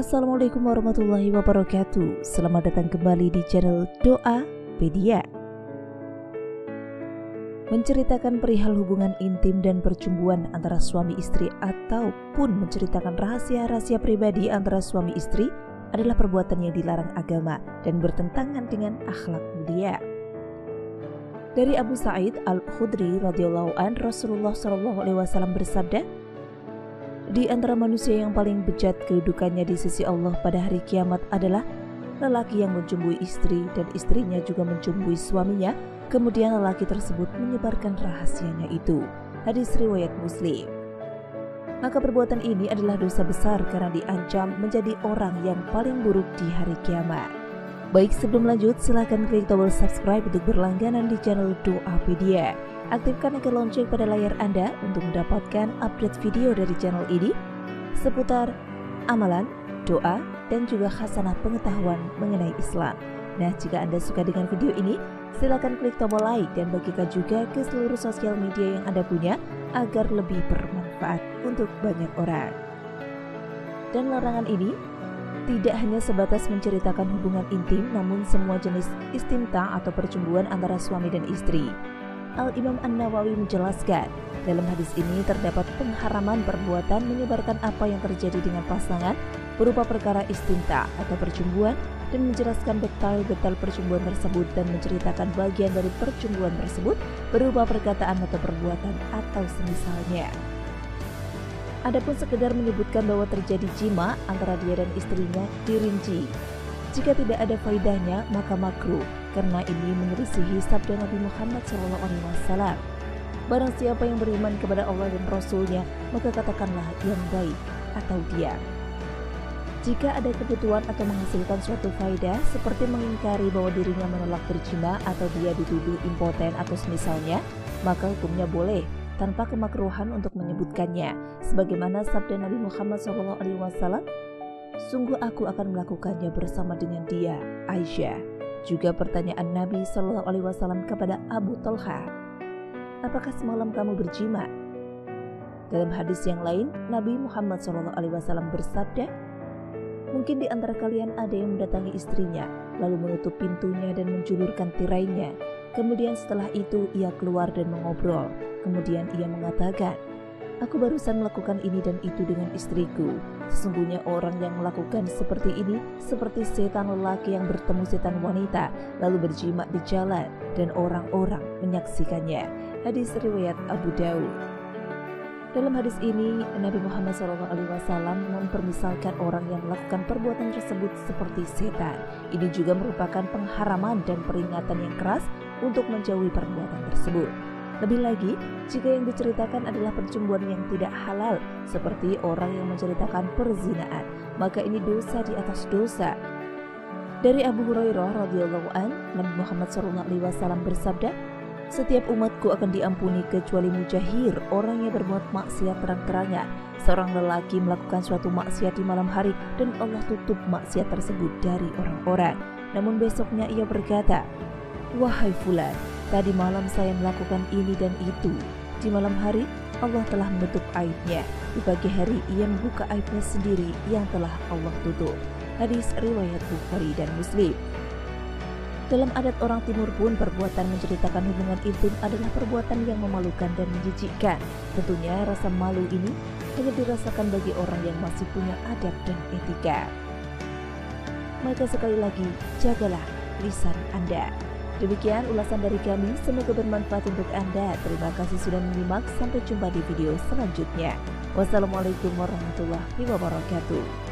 Assalamualaikum warahmatullahi wabarakatuh. Selamat datang kembali di channel Doapedia. Menceritakan perihal hubungan intim dan percumbuan antara suami istri ataupun menceritakan rahasia-rahasia pribadi antara suami istri adalah perbuatan yang dilarang agama dan bertentangan dengan akhlak mulia. Dari Abu Sa'id Al-Khudri radhiyallahu an, Rasulullah SAW bersabda, di antara manusia yang paling bejat kedudukannya di sisi Allah pada hari kiamat adalah lelaki yang mencumbui istri dan istrinya juga mencumbui suaminya, kemudian lelaki tersebut menyebarkan rahasianya itu. Hadis riwayat Muslim. Maka perbuatan ini adalah dosa besar karena diancam menjadi orang yang paling buruk di hari kiamat. Baik, sebelum lanjut silahkan klik tombol subscribe untuk berlangganan di channel Doapedia. Aktifkan icon lonceng pada layar Anda untuk mendapatkan update video dari channel ini seputar amalan, doa, dan juga khasanah pengetahuan mengenai Islam. Nah, jika Anda suka dengan video ini, silakan klik tombol like dan bagikan juga ke seluruh sosial media yang Anda punya agar lebih bermanfaat untuk banyak orang. Dan larangan ini tidak hanya sebatas menceritakan hubungan intim, namun semua jenis istimta atau percumbuan antara suami dan istri. Al-Imam An-Nawawi menjelaskan, dalam hadis ini terdapat pengharaman perbuatan menyebarkan apa yang terjadi dengan pasangan berupa perkara istimta atau percumbuan, dan menjelaskan detail-detail percumbuan tersebut dan menceritakan bagian dari percumbuan tersebut berupa perkataan atau perbuatan atau semisalnya. Adapun sekedar menyebutkan bahwa terjadi jima antara dia dan istrinya dirinci. Jika tidak ada faedahnya maka makruh, karena ini menyelisihi sabda Nabi Muhammad SAW. Barang siapa yang beriman kepada Allah dan Rasulnya, maka katakanlah yang baik atau diam. Jika ada kebutuhan atau menghasilkan suatu faedah, seperti mengingkari bahwa dirinya menolak berjima atau dia dituduh impoten atau semisalnya, maka hukumnya boleh tanpa kemakruhan untuk menyebutkannya. Sebagaimana sabda Nabi Muhammad SAW, sungguh aku akan melakukannya bersama dengan dia, Aisyah. Juga pertanyaan Nabi SAW kepada Abu Talha, apakah semalam kamu berjima? Dalam hadis yang lain, Nabi Muhammad SAW bersabda, mungkin di antara kalian ada yang mendatangi istrinya, lalu menutup pintunya dan menjulurkan tirainya. Kemudian setelah itu ia keluar dan mengobrol. Kemudian ia mengatakan, aku barusan melakukan ini dan itu dengan istriku. Sesungguhnya orang yang melakukan seperti ini seperti setan lelaki yang bertemu setan wanita lalu berjima di jalan dan orang-orang menyaksikannya. Hadis riwayat Abu Daud. Dalam hadis ini Nabi Muhammad SAW mempermisalkan orang yang melakukan perbuatan tersebut seperti setan. Ini juga merupakan pengharaman dan peringatan yang keras untuk menjauhi perbuatan tersebut. Lebih lagi, jika yang diceritakan adalah percumbuan yang tidak halal, seperti orang yang menceritakan perzinaan, maka ini dosa di atas dosa. Dari Abu Hurairah radhiyallahu an, Nabi Muhammad SAW bersabda, setiap umatku akan diampuni kecuali mujahir, orang yang berbuat maksiat terang-terangan. Seorang lelaki melakukan suatu maksiat di malam hari dan Allah tutup maksiat tersebut dari orang-orang. Namun besoknya ia berkata, wahai fulan, tadi malam saya melakukan ini dan itu. Di malam hari Allah telah menutup aibnya. Di pagi hari ia membuka aibnya sendiri yang telah Allah tutup. Hadis riwayat Bukhari dan Muslim. Dalam adat orang timur pun perbuatan menceritakan hubungan intim adalah perbuatan yang memalukan dan menjijikkan. Tentunya rasa malu ini hanya dirasakan bagi orang yang masih punya adab dan etika. Maka sekali lagi, jagalah lisan Anda. Demikian ulasan dari kami, semoga bermanfaat untuk Anda. Terima kasih sudah menyimak, sampai jumpa di video selanjutnya. Wassalamualaikum warahmatullahi wabarakatuh.